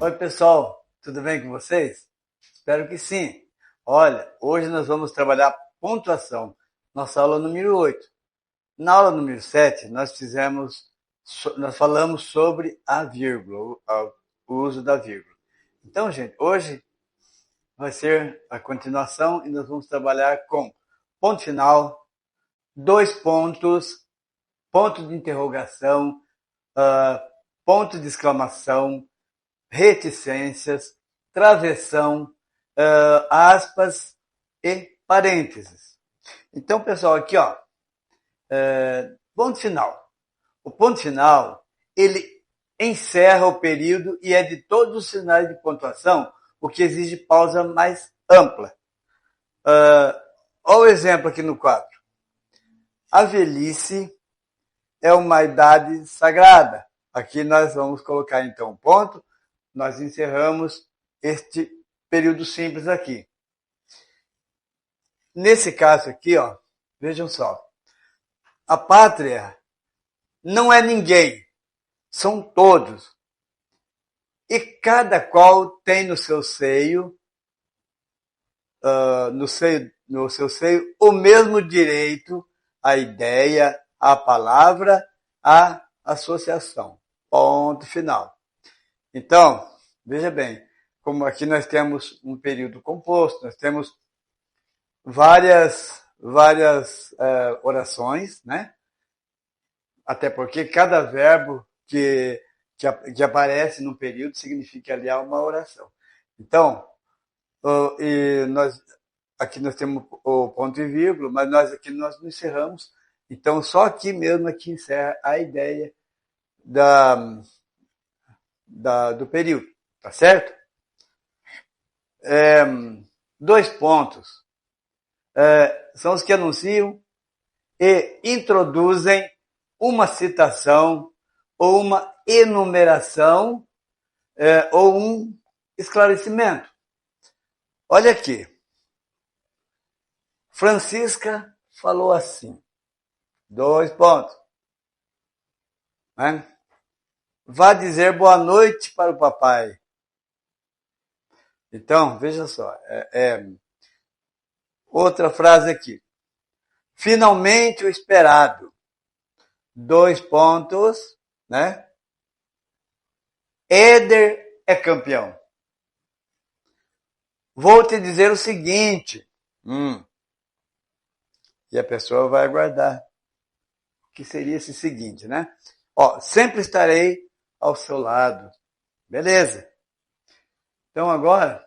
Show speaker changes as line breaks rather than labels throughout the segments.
Oi, pessoal, tudo bem com vocês? Espero que sim. Olha, hoje nós vamos trabalhar pontuação, nossa aula número 8. Na aula número 7, nós falamos sobre a vírgula, o uso da vírgula. Então, gente, hoje vai ser a continuação e nós vamos trabalhar com ponto final, dois pontos, ponto de interrogação, ponto de exclamação, reticências, travessão, aspas e parênteses. Então, pessoal, aqui, ó, ponto final. O ponto final, ele encerra o período e é de todos os sinais de pontuação, o que exige pausa mais ampla. Olha o exemplo aqui no quadro. A velhice é uma idade sagrada. Aqui nós vamos colocar, então, um ponto. Nós encerramos este período simples aqui. Nesse caso aqui, ó, vejam só. A pátria não é ninguém, são todos. E cada qual tem no seu seio, no seu seio, o mesmo direito à ideia, à palavra, à associação. Ponto final. Então, veja bem, como aqui nós temos um período composto, nós temos várias orações, né? Até porque cada verbo que aparece num período significa ali uma oração. Então, aqui nós temos o ponto e vírgula, mas aqui nós não encerramos. Então, só aqui mesmo aqui encerra a ideia do período, tá certo? Dois pontos são os que anunciam e introduzem uma citação ou uma enumeração ou um esclarecimento. Olha aqui. Francisca falou assim. Dois pontos. Né? Vá dizer boa noite para o papai. Então, veja só. Outra frase aqui. Finalmente o esperado. Dois pontos, né? Éder é campeão. Vou te dizer o seguinte. E a pessoa vai aguardar. O que seria esse seguinte, né? Ó, sempre estarei ao seu lado. Beleza. Então agora,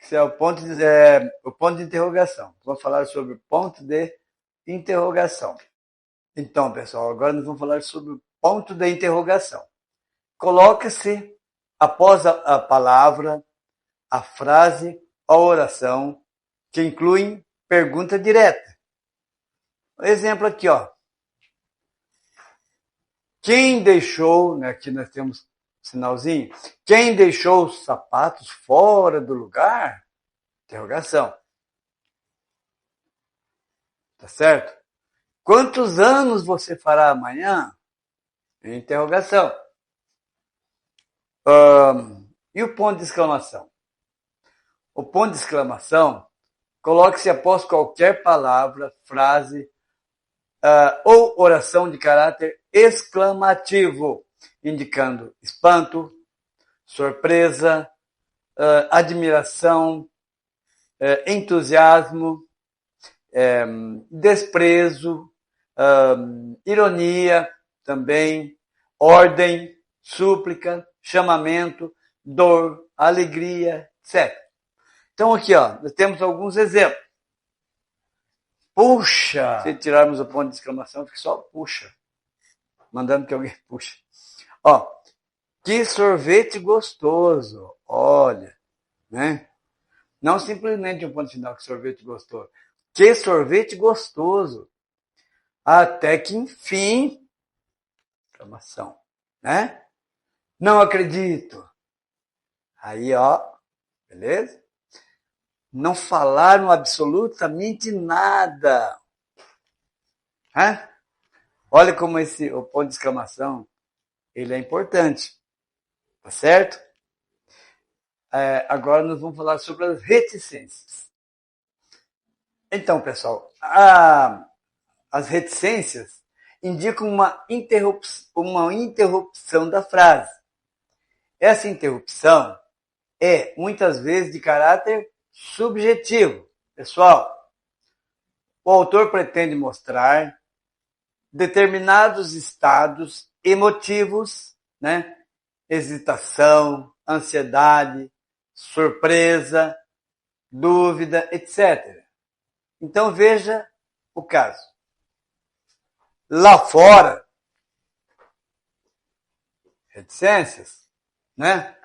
esse é o ponto de interrogação. Vamos falar sobre o ponto de interrogação. Então, pessoal, agora nós vamos falar sobre o ponto de interrogação. Coloca-se após a palavra, a frase, a oração, que incluem pergunta direta. Exemplo aqui, ó. Quem deixou, né, aqui nós temos um sinalzinho, quem deixou os sapatos fora do lugar? Interrogação. Tá certo? Quantos anos você fará amanhã? Interrogação. E o ponto de exclamação? O ponto de exclamação coloque-se após qualquer palavra, frase ou oração de caráter exclamativo, indicando espanto, surpresa, admiração, entusiasmo, desprezo, ironia também, ordem, súplica, chamamento, dor, alegria, etc. Então aqui, ó, nós temos alguns exemplos. Puxa! Se tirarmos o ponto de exclamação, fica só puxa. Mandando que alguém puxe. Ó, que sorvete gostoso! Olha, né? Não simplesmente um ponto final, que sorvete gostoso. Que sorvete gostoso! Até que enfim, exclamação, né? Não acredito. Aí, ó, beleza? Não falaram absolutamente nada. Olha como o ponto de exclamação, ele é importante. Tá certo? Agora nós vamos falar sobre as reticências. Então, pessoal, as reticências indicam uma interrupção da frase. Essa interrupção é, muitas vezes, de caráter subjetivo. Pessoal, o autor pretende mostrar determinados estados emotivos, né? Hesitação, ansiedade, surpresa, dúvida, etc. Então veja o caso. Lá fora, reticências, né?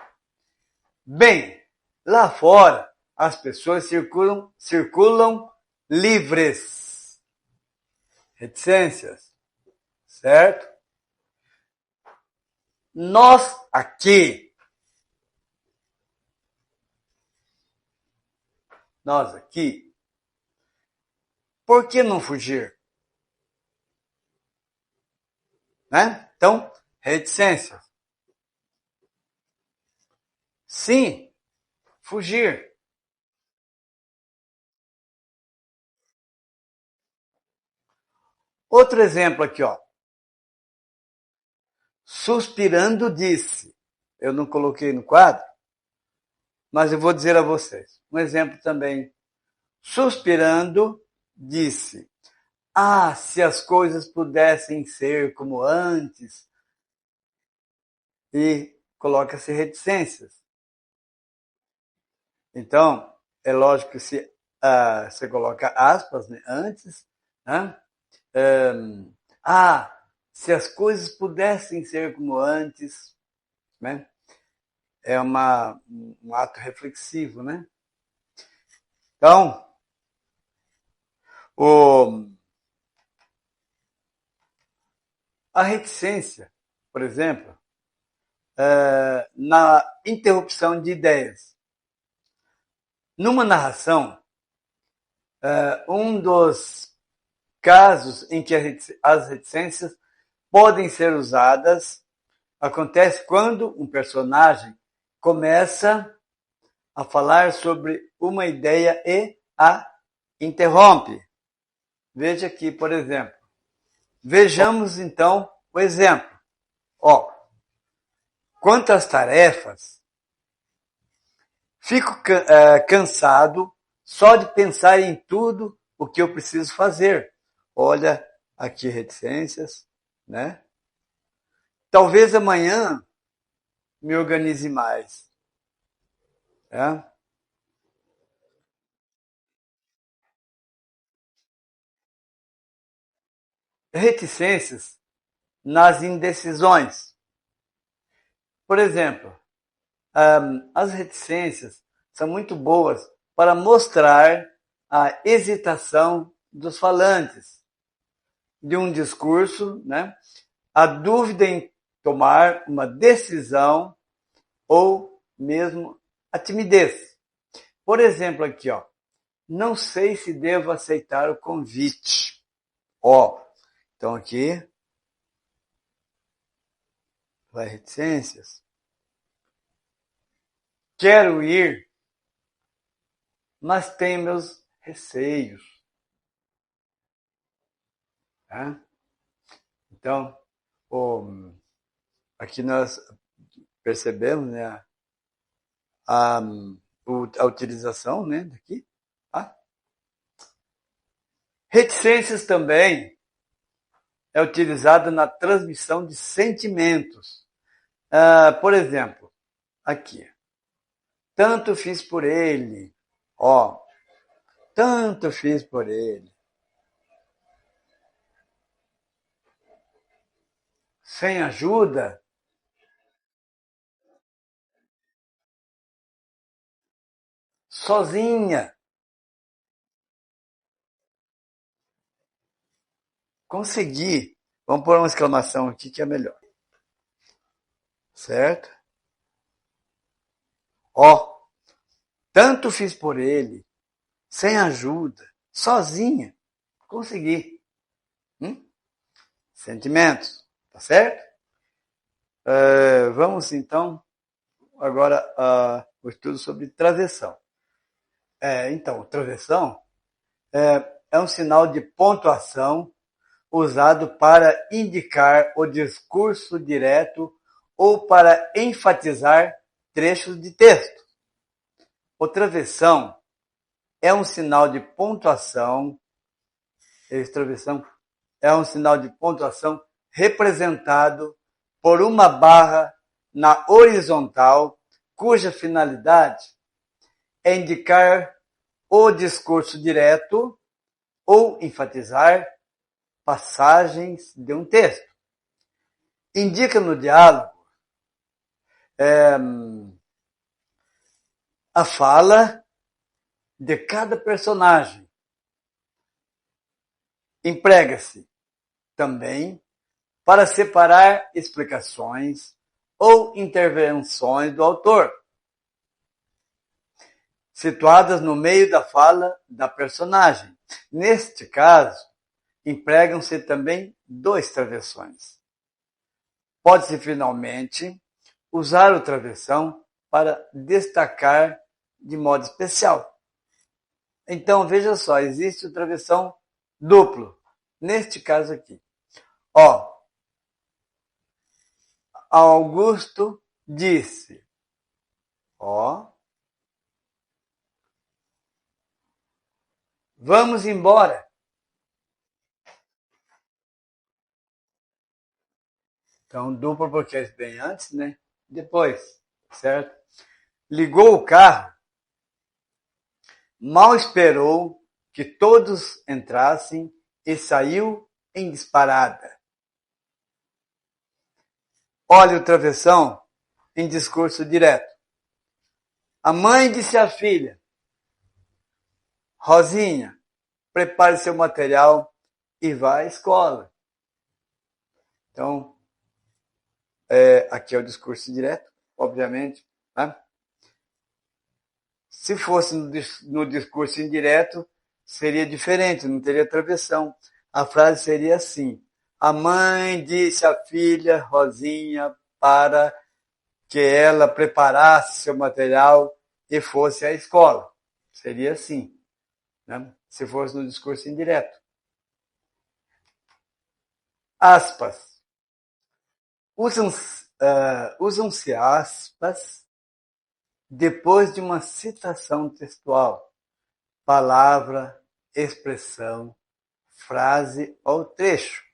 Bem, lá fora as pessoas circulam livres. Reticências, certo? Nós aqui, por que não fugir? Né? Então, reticências. Sim, fugir. Outro exemplo aqui, ó. Suspirando disse. Eu não coloquei no quadro, mas eu vou dizer a vocês. Um exemplo também. Suspirando disse. Ah, se as coisas pudessem ser como antes. E coloca-se reticências. Então, é lógico que se você coloca aspas, né, antes, né? Se as coisas pudessem ser como antes, né? É um ato reflexivo, né? Então, a reticência, por exemplo, na interrupção de ideias. Numa narração, um dos casos em que as reticências podem ser usadas acontece quando um personagem começa a falar sobre uma ideia e a interrompe. Veja aqui, por exemplo. Vejamos então o exemplo. Quantas tarefas, fico cansado só de pensar em tudo o que eu preciso fazer. Olha aqui reticências, né? Talvez amanhã me organize mais. É? Reticências nas indecisões. Por exemplo, as reticências são muito boas para mostrar a hesitação dos falantes de um discurso, né? A dúvida em tomar uma decisão ou mesmo a timidez. Por exemplo, aqui, ó, não sei se devo aceitar o convite. Então aqui vai reticências. Quero ir, mas tenho meus receios. Tá? Então, aqui nós percebemos, né, a utilização, né, daqui. Tá? Reticências também é utilizada na transmissão de sentimentos. Por exemplo, aqui. Tanto fiz por ele. Tanto fiz por ele. Sem ajuda, sozinha. Consegui. Vamos pôr uma exclamação aqui que é melhor. Certo? Tanto fiz por ele, sem ajuda, sozinha. Consegui. Sentimentos. Tá certo? Vamos então agora o estudo sobre travessão. Então, travessão é um sinal de pontuação usado para indicar o discurso direto ou para enfatizar trechos de texto. O travessão é um sinal de pontuação. Travessão é um sinal de pontuação representado por uma barra na horizontal, cuja finalidade é indicar o discurso direto ou enfatizar passagens de um texto. Indica no diálogo a fala de cada personagem. Emprega-se também para separar explicações ou intervenções do autor, situadas no meio da fala da personagem. Neste caso, empregam-se também dois travessões. Pode-se, finalmente, usar o travessão para destacar de modo especial. Então, veja só, existe o travessão duplo, neste caso aqui. Augusto disse, vamos embora. Então, duplo porque vem antes, né? Depois, certo? Ligou o carro, mal esperou que todos entrassem e saiu em disparada. Olha o travessão em discurso direto. A mãe disse à filha, Rosinha, prepare seu material e vá à escola. Então, aqui é o discurso direto, obviamente. Né? Se fosse no discurso indireto, seria diferente, não teria travessão. A frase seria assim: a mãe disse à filha Rosinha para que ela preparasse seu material e fosse à escola. Seria assim, né? Se fosse no discurso indireto. Aspas. Usam-se aspas depois de uma citação textual, palavra, expressão, frase ou trecho.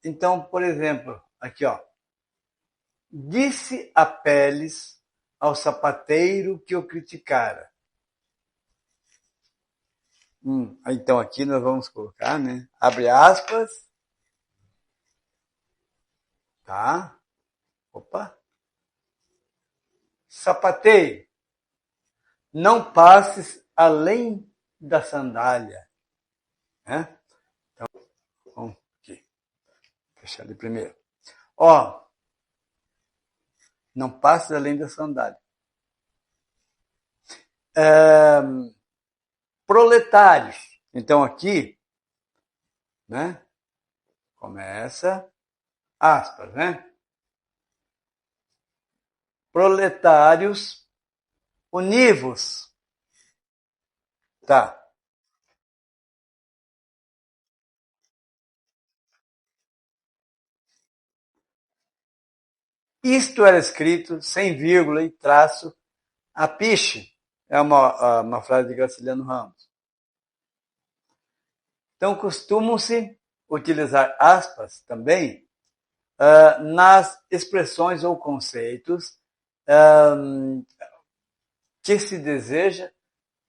Então, por exemplo, aqui, disse Apeles ao sapateiro que o criticara. Então, aqui nós vamos colocar, né? Abre aspas. Tá? Opa. Sapateiro, não passes além da sandália. Né? Então, vamos aqui. Fechar ali primeiro. Não passes além da sandália. Proletários. Então, aqui, né? Começa aspas, né? Proletários univos. Tá. Isto era escrito sem vírgula e traço a piche. É uma frase de Graciliano Ramos. Então, costumam-se utilizar aspas também nas expressões ou conceitos que se deseja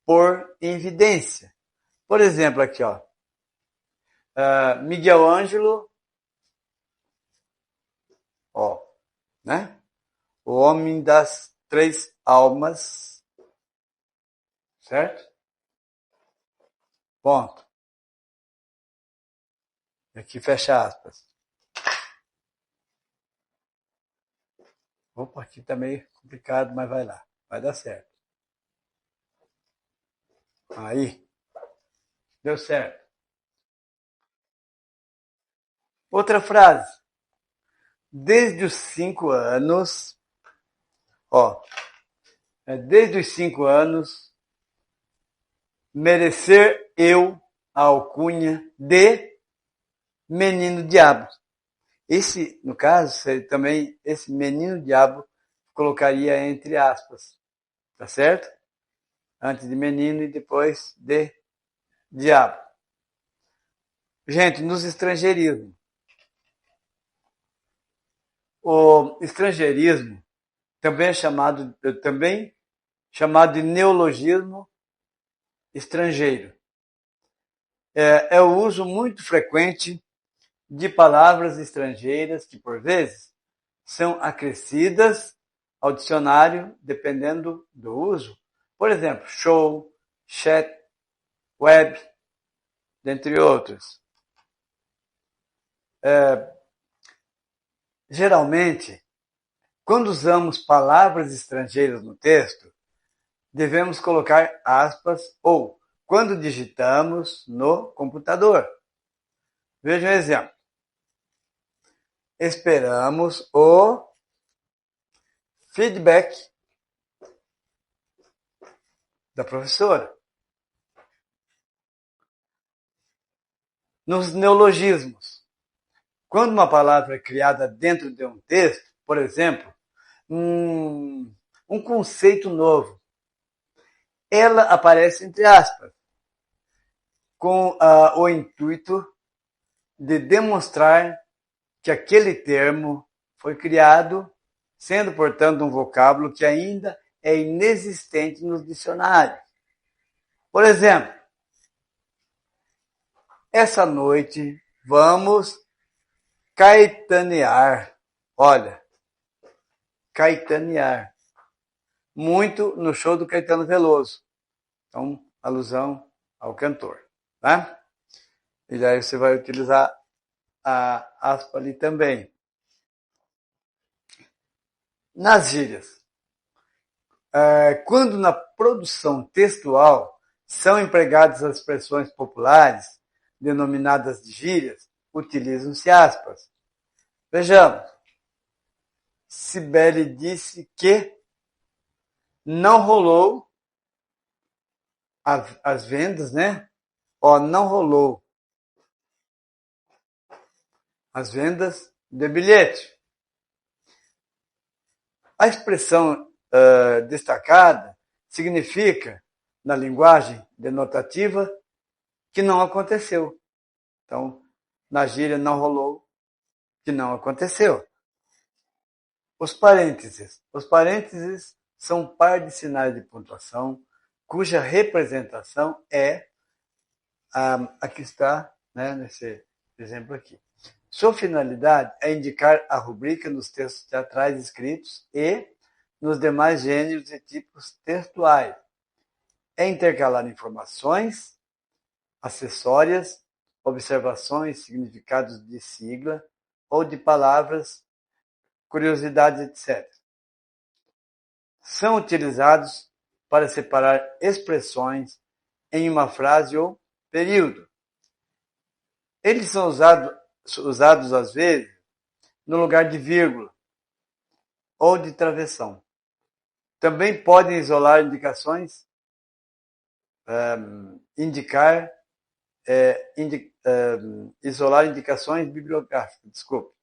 pôr em evidência. Por exemplo, aqui, Miguel Ângelo, né? O homem das três almas, certo? Ponto. Aqui fecha aspas. Opa, aqui tá meio complicado, mas vai lá. Vai dar certo. Aí. Deu certo. Outra frase. Desde os 5 anos, Ó, desde os 5 anos, merecer eu a alcunha de menino diabo. Esse, no caso, também, esse menino diabo colocaria entre aspas, tá certo? Antes de menino e depois de diabo. Gente, nos estrangeirismos. O estrangeirismo também é chamado de neologismo estrangeiro. É o uso muito frequente de palavras estrangeiras que, por vezes, são acrescidas ao dicionário dependendo do uso. Por exemplo, show, chat, web, dentre outros. Geralmente, quando usamos palavras estrangeiras no texto, devemos colocar aspas ou quando digitamos no computador. Veja um exemplo. Esperamos o feedback da professora. Nos neologismos, quando uma palavra é criada dentro de um texto, por exemplo, um conceito novo, ela aparece entre aspas, com o intuito de demonstrar que aquele termo foi criado, sendo, portanto, um vocábulo que ainda é inexistente nos dicionários. Por exemplo, essa noite vamos caetanear. Olha, caetanear. Muito no show do Caetano Veloso. Então, alusão ao cantor. Tá? E daí você vai utilizar a aspa ali também. Nas gírias. Quando na produção textual são empregadas as expressões populares, denominadas de gírias, utilizam-se aspas. Vejamos. Cibele disse que não rolou as vendas, né? Não rolou as vendas de bilhete. A expressão destacada significa, na linguagem denotativa, que não aconteceu. Então, na gíria não rolou, que não aconteceu. Os parênteses. Os parênteses são um par de sinais de pontuação cuja representação é a que está, né, nesse exemplo aqui. Sua finalidade é indicar a rubrica nos textos teatrais escritos e nos demais gêneros e tipos textuais. É intercalar informações acessórias, observações, significados de sigla ou de palavras, curiosidades, etc. São utilizados para separar expressões em uma frase ou período. Eles são usados às vezes no lugar de vírgula ou de travessão. Também podem isolar indicações, isolar indicações bibliográficas. Desculpe.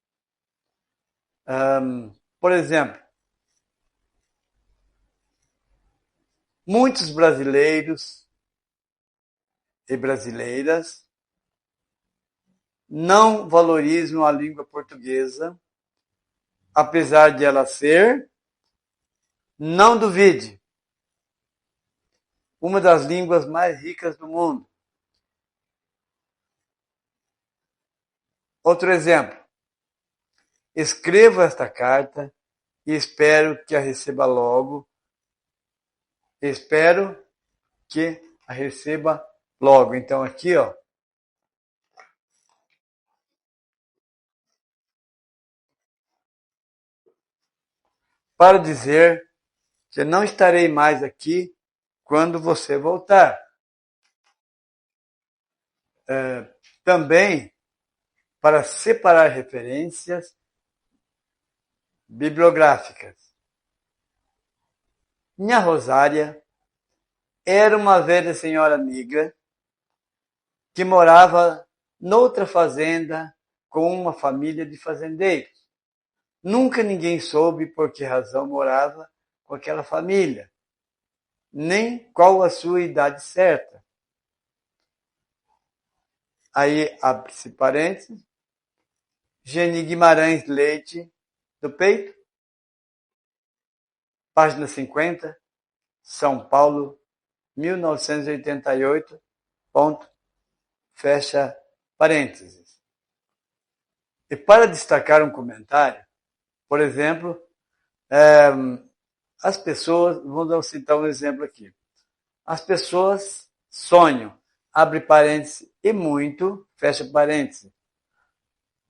Por exemplo, muitos brasileiros e brasileiras não valorizam a língua portuguesa, apesar de ela ser, não duvide, uma das línguas mais ricas do mundo. Outro exemplo. Escrevo esta carta e espero que a receba logo. Espero que a receba logo. Então, aqui, ó. Para dizer que não estarei mais aqui quando você voltar. Também para separar referências bibliográficas. Minha Rosária era uma velha senhora negra que morava noutra fazenda com uma família de fazendeiros. Nunca ninguém soube por que razão morava com aquela família, nem qual a sua idade certa. Aí, abre-se parênteses, Geni Guimarães Leite, do Peito, página 50, São Paulo, 1988, ponto, fecha parênteses. E para destacar um comentário, por exemplo, as pessoas, vamos citar um exemplo aqui. As pessoas sonham, abre parênteses, e muito, fecha parênteses,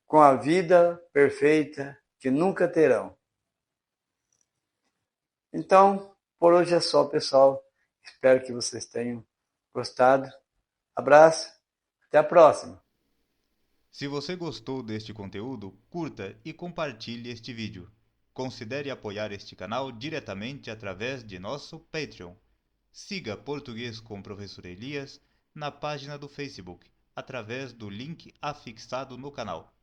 com a vida perfeita que nunca terão. Então, por hoje é só, pessoal. Espero que vocês tenham gostado. Abraço, até a próxima.
Se você gostou deste conteúdo, curta e compartilhe este vídeo. Considere apoiar este canal diretamente através de nosso Patreon. Siga Português com o Professor Elias na página do Facebook, através do link afixado no canal.